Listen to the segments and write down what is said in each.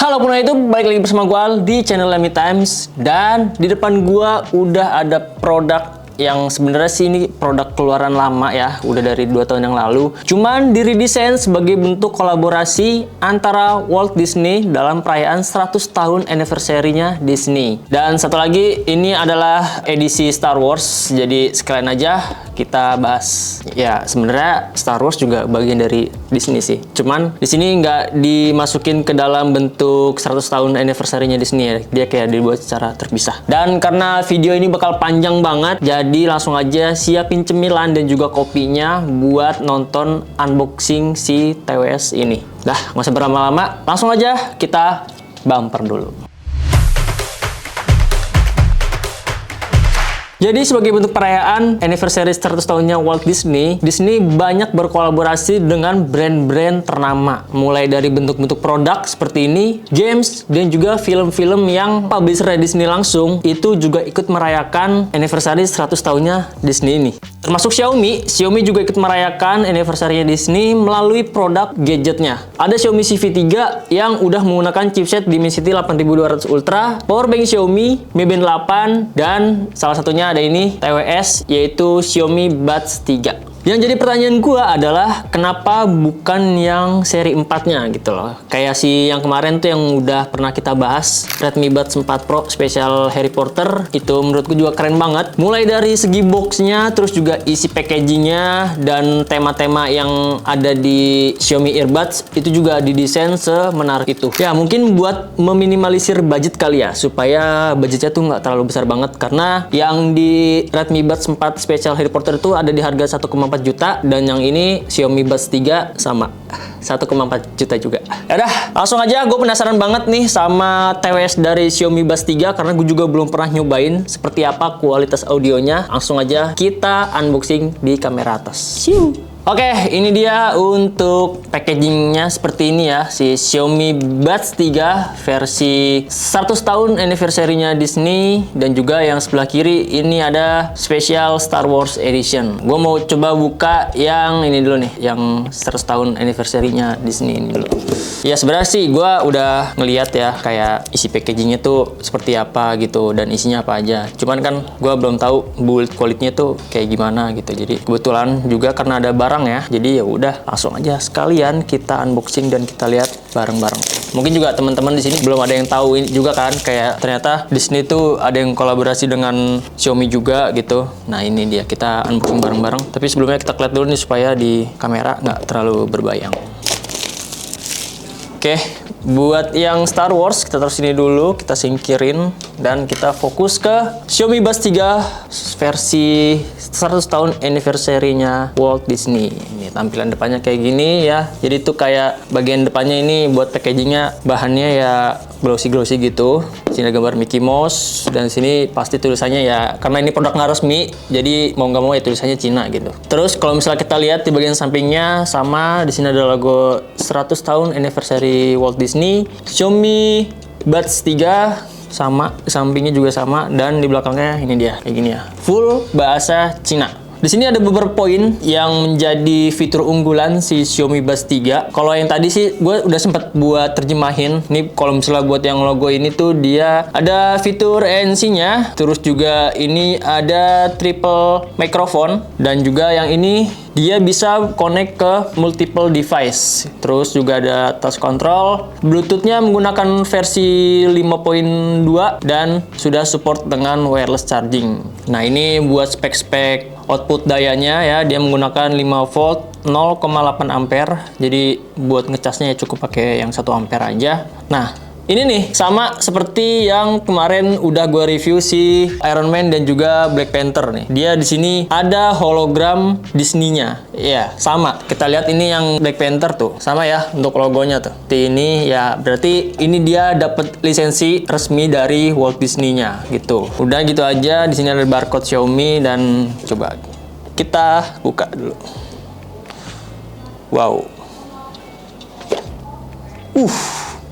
Halo penonton YouTube, balik lagi bersama gue Al di channel Lemmy Times. Dan di depan gue udah ada produk yang sebenarnya sih ini produk keluaran lama ya, udah dari 2 tahun yang lalu. Cuman diredesain sebagai bentuk kolaborasi antara Walt Disney dalam perayaan 100 tahun anniversary-nya Disney. Dan satu lagi, ini adalah edisi Star Wars. Jadi sekalian aja kita bahas. Ya sebenarnya Star Wars juga bagian dari Disney sih. Cuman di sini nggak dimasukin ke dalam bentuk 100 tahun anniversary-nya Disney ya. Dia kayak dibuat secara terpisah. Dan karena video ini bakal panjang banget, jadi langsung aja siapin cemilan dan juga kopinya buat nonton unboxing si TWS ini. Dah, nggak usah berlama-lama, langsung aja kita bumper dulu. Jadi sebagai bentuk perayaan anniversary 100 tahunnya Walt Disney, Disney banyak berkolaborasi dengan brand-brand ternama. Mulai dari bentuk-bentuk produk seperti ini, games, dan juga film-film yang publisher Disney langsung, itu juga ikut merayakan anniversary 100 tahunnya Disney ini. Termasuk Xiaomi juga ikut merayakan anniversary-nya Disney melalui produk gadgetnya. Ada Xiaomi CV3 yang udah menggunakan chipset Dimensity 8200 Ultra, powerbank Xiaomi Mi Band 8, dan salah satunya ada ini TWS, yaitu Xiaomi Buds 3. Yang jadi pertanyaan gua adalah kenapa bukan yang seri 4-nya gitu loh. Kayak si yang kemarin tuh yang udah pernah kita bahas, Redmi Buds 4 Pro Special Harry Potter, itu menurutku juga keren banget. Mulai dari segi boxnya, terus juga isi packagingnya, dan tema-tema yang ada di Xiaomi Earbuds itu juga didesain semenarik itu. Ya mungkin buat meminimalisir budget kali ya, supaya budgetnya tuh nggak terlalu besar banget. Karena yang di Redmi Buds 4 Special Harry Potter itu ada di harga 1,4 juta, dan yang ini Xiaomi Buds 3 sama 1,4 juta juga. Yaudah, langsung aja, gue penasaran banget nih sama TWS dari Xiaomi Buds 3 karena gue juga belum pernah nyobain seperti apa kualitas audionya. Langsung aja kita unboxing di kamera atas. Siu. Oke, ini dia untuk packagingnya seperti ini ya, si Xiaomi Buds 3 versi 100 tahun anniversary-nya Disney, dan juga yang sebelah kiri ini ada Special Star Wars Edition. Gue mau coba buka yang ini dulu nih, yang 100 tahun anniversary-nya Disney ini dulu. Ya sebenarnya sih gue udah ngeliat ya kayak isi packagingnya tuh seperti apa gitu dan isinya apa aja. Cuman kan gue belum tahu build quality-nya tuh kayak gimana gitu. Jadi kebetulan juga karena ada barang ya, jadi ya udah langsung aja sekalian kita unboxing dan kita lihat bareng-bareng. Mungkin juga teman-teman di sini belum ada yang tahu ini juga kan, kayak ternyata Disney tuh ada yang kolaborasi dengan Xiaomi juga gitu. Nah ini dia, kita unboxing bareng-bareng. Tapi sebelumnya kita lihat dulu nih supaya di kamera nggak terlalu berbayang. Oke, buat yang Star Wars kita taruh sini dulu, kita singkirin dan kita fokus ke Xiaomi Buds 3 versi 100 tahun anniversary-nya Walt Disney. Ini tampilan depannya kayak gini ya. Jadi itu kayak bagian depannya ini buat packagingnya bahannya ya glossy gitu. Sini ada gambar Mickey Mouse, dan sini pasti tulisannya ya, karena ini produk nggak resmi, jadi mau nggak mau ya tulisannya Cina gitu. Terus kalau misalnya kita lihat di bagian sampingnya sama, di sini ada logo 100 tahun anniversary Walt Disney. Xiaomi Buds 3 sama, sampingnya juga sama, dan di belakangnya ini dia kayak gini ya, full bahasa Cina. Di sini ada beberapa poin yang menjadi fitur unggulan si Xiaomi Buds 3. Kalau yang tadi sih gue udah sempat buat terjemahin. Ini kalau misalnya buat yang logo ini tuh dia ada fitur ANC-nya. Terus juga ini ada triple microphone, dan juga yang ini dia bisa connect ke multiple device. Terus juga ada touch control. Bluetooth-nya menggunakan versi 5.2 dan sudah support dengan wireless charging. Nah, ini buat spek-spek output dayanya ya, dia menggunakan 5 volt 0,8 ampere. Jadi buat ngecasnya ya cukup pakai yang 1 ampere aja. Nah, ini nih sama seperti yang kemarin udah gue review si Iron Man dan juga Black Panther nih. Dia di sini ada hologram Disney-nya. Ya, sama. Kita lihat ini yang Black Panther tuh. Sama ya untuk logonya tuh. Ini ya berarti ini dia dapat lisensi resmi dari Walt Disney-nya gitu. Udah gitu aja. Di sini ada barcode Xiaomi, dan coba kita buka dulu. Wow.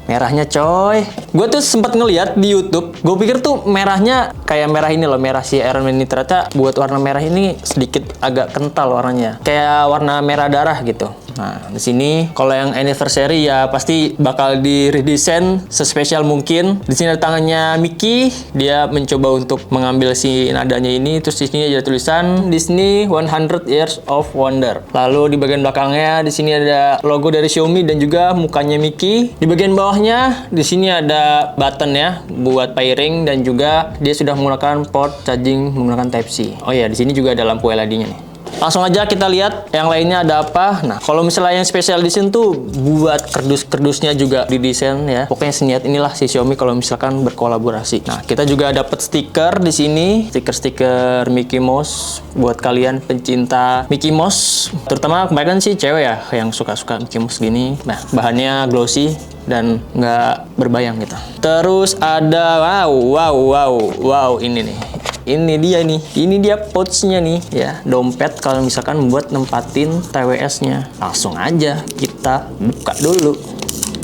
Merahnya coy. Gue tuh sempat ngeliat di YouTube. Gue pikir tuh merahnya kayak merah ini loh, merah si Iron Man ini. Ternyata buat warna merah ini sedikit agak kental warnanya, kayak warna merah darah gitu. Nah, di sini kalau yang anniversary ya pasti bakal di redesign sespesial mungkin. Di sini ada tangannya Mickey, dia mencoba untuk mengambil si nadanya ini. Terus di sini ada tulisan Disney 100 Years of Wonder. Lalu di bagian belakangnya di sini ada logo dari Xiaomi dan juga mukanya Mickey. Di bagian bawahnya di sini ada button ya buat pairing dan juga dia sudah menggunakan port charging menggunakan Type C. Oh ya, di sini juga ada lampu LED-nya nih. Langsung aja kita lihat yang lainnya ada apa. Nah, kalau misalnya yang spesial di sini tuh buat kerdus-kerdusnya juga didesain ya. Pokoknya seniat inilah si Xiaomi kalau misalkan berkolaborasi. Nah, kita juga dapat stiker di sini, stiker-stiker Mickey Mouse buat kalian pencinta Mickey Mouse. Terutama kebanyakan sih cewek ya yang suka-suka Mickey Mouse gini. Nah, bahannya glossy dan nggak berbayang gitu. Terus ada wow ini nih. Ini dia pouchnya nih ya, dompet kalau misalkan buat nempatin TWS-nya. Langsung aja kita buka dulu.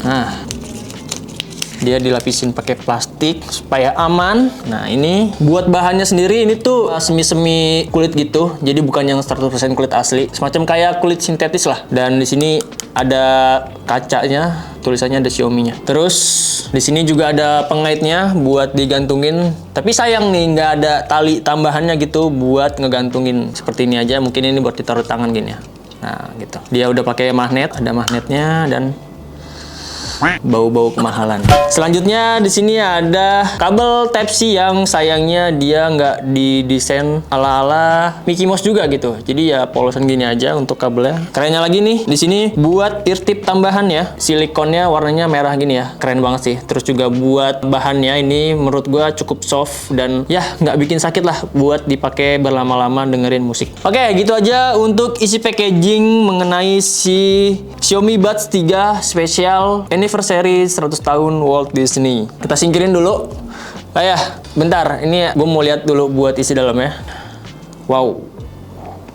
Nah, dia dilapisin pakai plastik supaya aman. Nah, ini buat bahannya sendiri ini tuh semi-semi kulit gitu. Jadi bukan yang 100% kulit asli, semacam kayak kulit sintetis lah. Dan di sini ada kacanya, tulisannya ada Xiaomi-nya. Terus di sini juga ada pengaitnya buat digantungin. Tapi sayang nih nggak ada tali tambahannya gitu buat ngegantungin. Seperti ini aja, mungkin ini buat ditaruh tangan gini ya. Nah, gitu. Dia udah pakai magnet, ada magnetnya dan bau-bau kemahalan. Selanjutnya di sini ada kabel Type C yang sayangnya dia nggak didesain ala-ala Mickey Mouse juga gitu. Jadi ya polosan gini aja untuk kabelnya. Kerennya lagi nih, di sini buat ear tip tambahan ya. Silikonnya warnanya merah gini ya. Keren banget sih. Terus juga buat bahannya ini menurut gua cukup soft dan ya nggak bikin sakit lah buat dipakai berlama-lama dengerin musik. Oke, gitu aja untuk isi packaging mengenai si Xiaomi Buds 3 Special Anniversary 100 tahun Walt Disney. Kita singkirin dulu. Bentar. Ini gue mau lihat dulu buat isi dalamnya.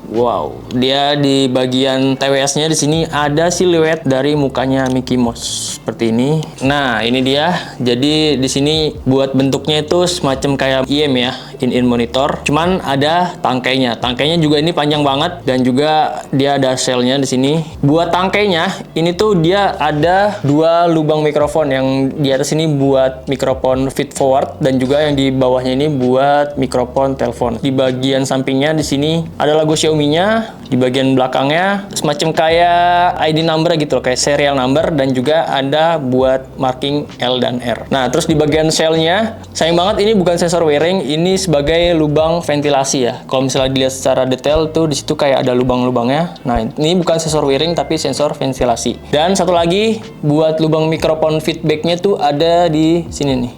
Wow, dia di bagian TWS-nya di sini ada siluet dari mukanya Mickey Mouse seperti ini. Nah, ini dia. Jadi di sini buat bentuknya itu semacam kayak IM ya, in monitor. Cuman ada tangkainya. Tangkainya juga ini panjang banget dan juga dia ada selnya di sini. Buat tangkainya ini tuh dia ada dua lubang mikrofon, yang di atas ini buat mikrofon feed forward dan juga yang di bawahnya ini buat mikrofon telepon. Di bagian sampingnya di sini ada logo Xiaomi-nya, di bagian belakangnya semacam kayak ID number gitu loh, kayak serial number dan juga ada buat marking L dan R. Nah, terus di bagian shell-nya, sayang banget ini bukan sensor wiring, ini sebagai lubang ventilasi ya. Kalau misalnya dilihat secara detail tuh di situ kayak ada lubang-lubangnya. Nah, ini bukan sensor wiring tapi sensor ventilasi. Dan satu lagi buat lubang mikrofon feedback-nya tuh ada di sini nih.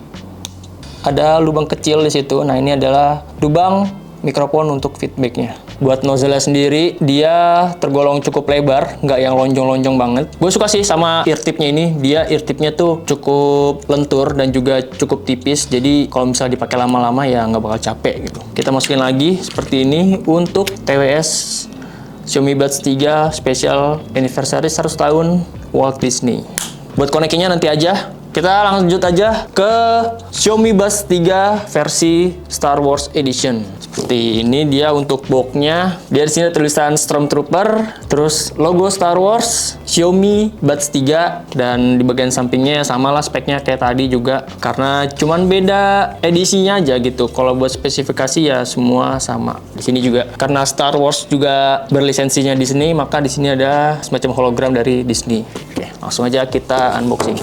Ada lubang kecil di situ. Nah, ini adalah lubang mikrofon untuk feedback-nya. Buat nozzle sendiri, dia tergolong cukup lebar, nggak yang lonjong-lonjong banget. Gue suka sih sama ear tip-nya ini. Dia ear tip-nya tuh cukup lentur dan juga cukup tipis. Jadi kalau misalnya dipakai lama-lama ya nggak bakal capek gitu. Kita masukin lagi seperti ini untuk TWS Xiaomi Buds 3 Special Anniversary 100 tahun Walt Disney. Buat koneksinya nanti aja. Kita lanjut aja ke Xiaomi Buds 3 versi Star Wars Edition. Seperti ini dia untuk boxnya. Dia di sini tulisan Stormtrooper, terus logo Star Wars, Xiaomi Buds 3, dan di bagian sampingnya sama lah speknya kayak tadi juga. Karena cuman beda edisinya aja gitu. Kalau buat spesifikasi ya semua sama. Di sini juga karena Star Wars juga berlisensinya Disney, maka di sini ada semacam hologram dari Disney. Oke, langsung aja kita unboxing.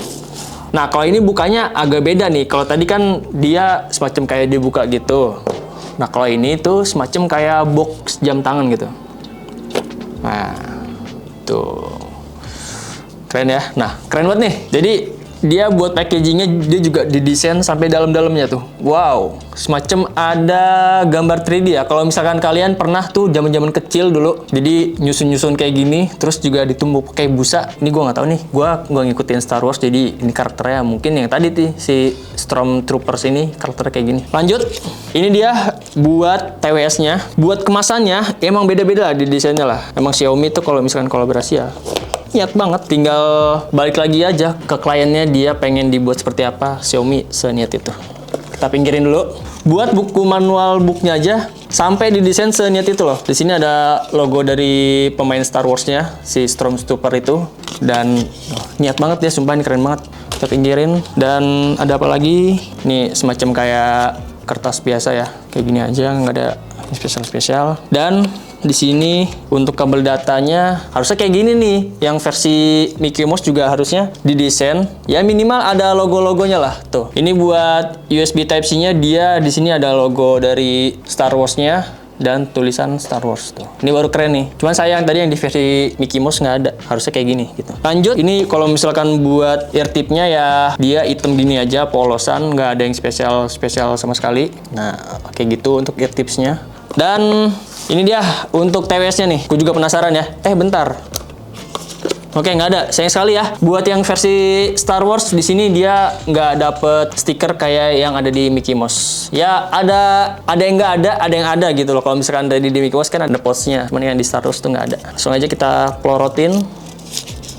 Nah, kalau ini bukanya agak beda nih. Kalau tadi kan dia semacam kayak dibuka gitu. Nah, kalau ini tuh semacam kayak box jam tangan gitu. Nah, tuh. Keren ya. Nah, keren banget nih. Jadi, dia buat packagingnya dia juga didesain sampai dalam-dalamnya tuh. Wow, semacam ada gambar 3D ya. Kalau misalkan kalian pernah tuh zaman-zaman kecil dulu, jadi nyusun-nyusun kayak gini, terus juga ditumbuk pakai busa. Ini gue nggak tahu nih. Gue ngikutin Star Wars, jadi ini karakternya mungkin yang tadi tuh si Stormtroopers ini karakternya kayak gini. Lanjut, ini dia buat TWS-nya. Buat kemasannya emang beda-beda di desainnya lah. Emang Xiaomi tuh kalau misalkan kolaborasi ya niat banget, tinggal balik lagi aja ke kliennya dia pengen dibuat seperti apa. Xiaomi seniat itu. Kita pinggirin dulu. Buat buku manual booknya aja sampai didesain seniat itu loh. Di sini ada logo dari pemain Star Wars-nya, si Stormtrooper itu. Dan niat banget ya, sumpah ini keren banget. Kita pinggirin. Dan ada apa lagi? Ini semacam kayak kertas biasa ya. Kayak gini aja, nggak ada spesial-spesial. Dan di sini untuk kabel datanya harusnya kayak gini nih. Yang versi Mickey Mouse juga harusnya didesain ya minimal ada logo-logonya lah. Tuh. Ini buat USB Type-C-nya, dia di sini ada logo dari Star Wars-nya dan tulisan Star Wars tuh. Ini baru keren nih. Cuman sayang tadi yang di versi Mickey Mouse nggak ada. Harusnya kayak gini gitu. Lanjut, ini kalau misalkan buat ear tip-nya ya dia hitam gini aja, polosan, nggak ada yang spesial sama sekali. Nah, kayak gitu untuk ear tips-nya. Dan ini dia untuk TWS-nya nih. Gue juga penasaran ya. Bentar. Oke, nggak ada. Sayang sekali ya. Buat yang versi Star Wars di sini dia nggak dapet stiker kayak yang ada di Mickey Mouse. Ya ada yang nggak ada yang ada gitu loh. Kalau misalkan dari di Mickey Mouse kan ada pouch-nya. Cuman yang di Star Wars tuh nggak ada. Langsung aja kita pelorotin.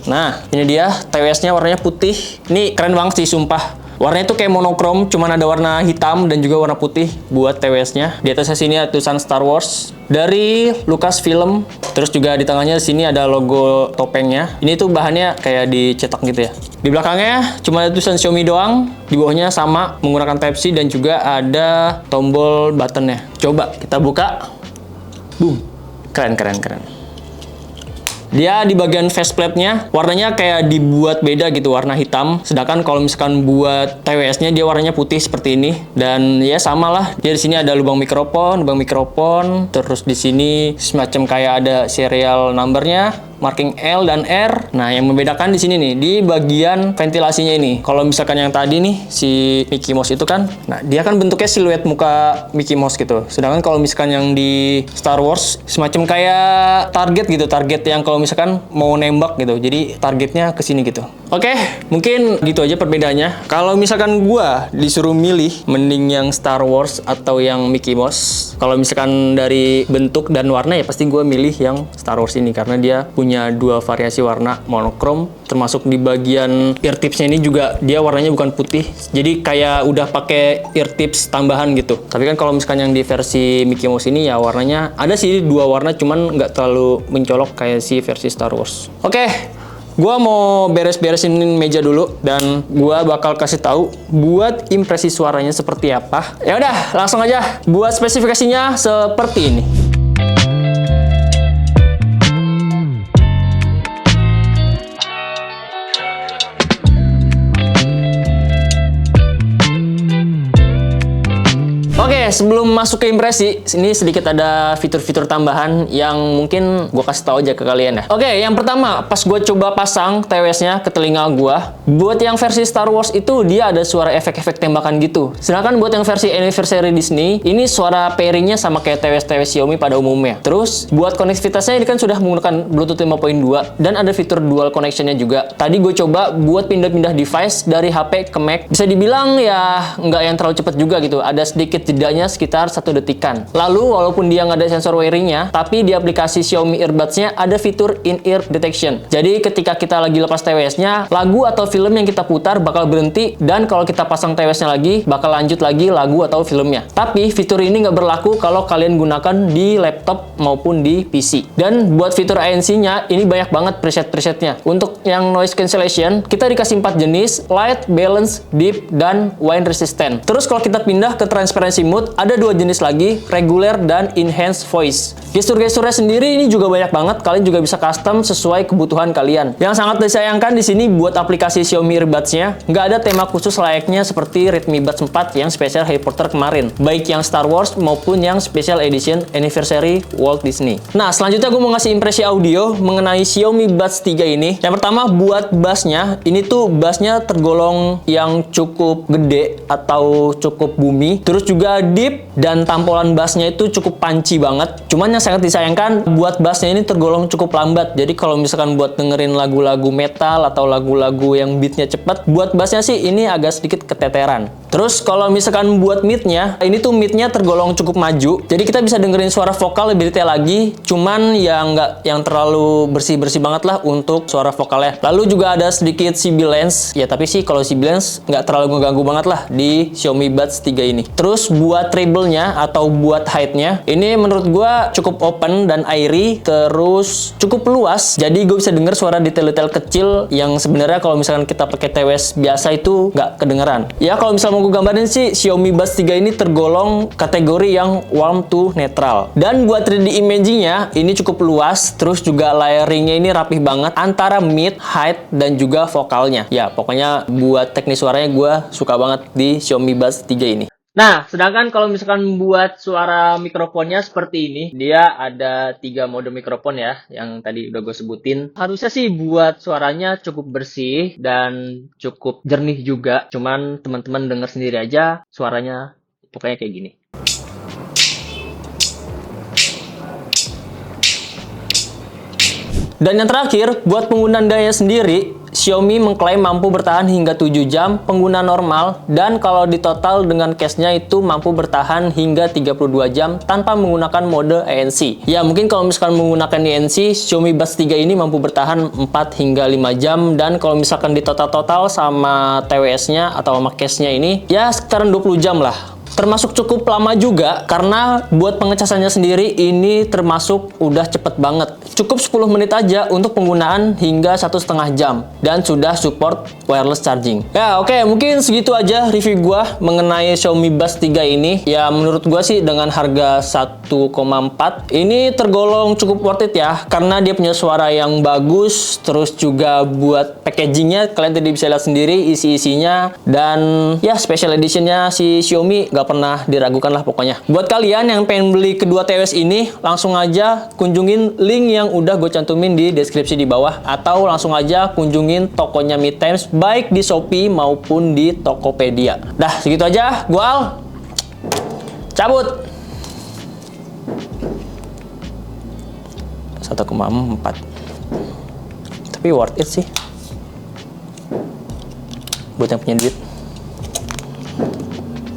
Nah, ini dia TWS-nya warnanya putih. Ini keren banget sih, sumpah. Warnanya itu kayak monokrom, cuman ada warna hitam dan juga warna putih buat TWS-nya. Di atasnya sini ada tulisan Star Wars dari Lucasfilm. Terus juga di tengahnya sini ada logo topengnya. Ini tuh bahannya kayak dicetak gitu ya. Di belakangnya cuma ada tulisan Xiaomi doang. Di bawahnya sama menggunakan Type-C dan juga ada tombol buttonnya. Coba kita buka. Boom. Keren. Dia di bagian faceplate-nya warnanya kayak dibuat beda gitu, warna hitam. Sedangkan kalau misalkan buat TWS-nya dia warnanya putih seperti ini. Dan ya sama lah. Dia di sini ada lubang mikrofon. Terus di sini semacam kayak ada serial number-nya, marking L dan R. Nah, yang membedakan di sini nih di bagian ventilasinya ini. Kalau misalkan yang tadi nih si Mickey Mouse itu kan, nah dia kan bentuknya siluet muka Mickey Mouse gitu. Sedangkan kalau misalkan yang di Star Wars semacam kayak target gitu, target yang kalau misalkan mau nembak gitu. Jadi targetnya ke sini gitu. Oke, mungkin gitu aja perbedaannya. Kalau misalkan gua disuruh milih mending yang Star Wars atau yang Mickey Mouse, kalau misalkan dari bentuk dan warna ya pasti gua milih yang Star Wars ini karena dia punya dua variasi warna monokrom, termasuk di bagian ear tips-nya ini juga dia warnanya bukan putih. Jadi kayak udah pakai ear tips tambahan gitu. Tapi kan kalau misalkan yang di versi Mickey Mouse ini ya warnanya ada sih dua warna cuman nggak terlalu mencolok kayak si versi Star Wars. Oke. Gua mau beres-beresin meja dulu dan gua bakal kasih tahu buat impresi suaranya seperti apa. Ya udah, langsung aja buat spesifikasinya seperti ini. Oke, sebelum masuk ke impresi, ini sedikit ada fitur-fitur tambahan yang mungkin gue kasih tahu aja ke kalian ya. Oke, yang pertama, pas gue coba pasang TWS-nya ke telinga gue, buat yang versi Star Wars itu dia ada suara efek-efek tembakan gitu. Sedangkan buat yang versi Anniversary Disney, ini suara pairing-nya sama kayak TWS Xiaomi pada umumnya. Terus, buat konektivitasnya ini kan sudah menggunakan Bluetooth 5.2 dan ada fitur dual connection-nya juga. Tadi gue coba buat pindah-pindah device dari HP ke Mac. Bisa dibilang ya nggak yang terlalu cepat juga gitu. Ada sedikit jedanya sekitar 1 detikan. Lalu walaupun dia nggak ada sensor wiring-nya, tapi di aplikasi Xiaomi Earbuds-nya ada fitur in-ear detection. Jadi ketika kita lagi lepas TWS-nya, lagu atau film yang kita putar bakal berhenti dan kalau kita pasang TWS-nya lagi, bakal lanjut lagi lagu atau filmnya. Tapi fitur ini nggak berlaku kalau kalian gunakan di laptop maupun di PC. Dan buat fitur ANC-nya, ini banyak banget preset-presetnya. Untuk yang noise cancellation, kita dikasih 4 jenis, light, balance, deep, dan wind resistant. Terus kalau kita pindah ke transparency mode, ada 2 jenis lagi, regular dan enhanced voice. Gestur-gesturnya sendiri ini juga banyak banget, kalian juga bisa custom sesuai kebutuhan kalian. Yang sangat disayangkan di sini buat aplikasi Xiaomi Earbuds-nya, nggak ada tema khusus layaknya seperti Redmi Buds 4 yang spesial Harry Potter kemarin, baik yang Star Wars maupun yang special edition Anniversary Walt Disney. Nah, selanjutnya gue mau ngasih impresi audio mengenai Xiaomi Buds 3 ini. Yang pertama buat bass-nya, ini tuh bass-nya tergolong yang cukup gede atau cukup boomy. Terus juga deep dan tampolan bassnya itu cukup punchy banget. Cuman yang sangat disayangkan buat bassnya ini tergolong cukup lambat. Jadi kalau misalkan buat dengerin lagu-lagu metal atau lagu-lagu yang beatnya cepet, buat bassnya sih ini agak sedikit keteteran. Terus kalau misalkan buat mid-nya, ini tuh mid-nya tergolong cukup maju. Jadi kita bisa dengerin suara vokal lebih detail lagi, cuman yang nggak yang terlalu bersih-bersih banget lah untuk suara vokalnya. Lalu juga ada sedikit CB lens. Ya tapi sih kalau CB lens nggak terlalu ngeganggu banget lah di Xiaomi Buds 3 ini. Terus buat treble-nya atau buat height-nya, ini menurut gua cukup open dan airy, terus cukup luas. Jadi gue bisa denger suara detail-detail kecil yang sebenarnya kalau misalkan kita pakai TWS biasa itu nggak kedengeran. Ya kalau misalnya mau gue gambarin sih, Xiaomi Buds 3 ini tergolong kategori yang warm to neutral. Dan buat 3D imaging-nya ini cukup luas, terus juga layering-nya ini rapih banget antara mid, height, dan juga vokalnya. Ya pokoknya buat teknis suaranya gue suka banget di Xiaomi Buds 3 ini. Nah, sedangkan kalau misalkan buat suara mikrofonnya seperti ini, dia ada 3 mode mikrofon ya, yang tadi udah gue sebutin. Harusnya sih buat suaranya cukup bersih dan cukup jernih juga. Cuman teman-teman denger sendiri aja, suaranya pokoknya kayak gini. Dan yang terakhir, buat penggunaan daya sendiri, Xiaomi mengklaim mampu bertahan hingga 7 jam pengguna normal, dan kalau di total dengan case-nya itu mampu bertahan hingga 32 jam tanpa menggunakan mode ANC. Ya mungkin kalau misalkan menggunakan ANC, Xiaomi Buds 3 ini mampu bertahan 4 hingga 5 jam, dan kalau misalkan di total sama TWS-nya atau sama case-nya ini, ya sekitaran 20 jam lah. Termasuk cukup lama juga, karena buat pengecasannya sendiri ini termasuk udah cepet banget. Cukup 10 menit aja untuk penggunaan hingga 1,5 jam. Dan sudah support wireless charging. Ya oke, mungkin segitu aja review gua mengenai Xiaomi Buds 3 ini. Ya menurut gua sih dengan harga 1,4 ini tergolong cukup worth it ya. Karena dia punya suara yang bagus, terus juga buat packagingnya kalian tadi bisa lihat sendiri isi-isinya. Dan ya special editionnya si Xiaomi gak pernah diragukan lah pokoknya. Buat kalian yang pengen beli kedua TWS ini, langsung aja kunjungin link yang udah gue cantumin di deskripsi di bawah, atau langsung aja kunjungin tokonya Mi Times baik di Shopee maupun di Tokopedia. Dah segitu aja, gue Al cabut. 1,4 tapi worth it sih buat yang punya duit.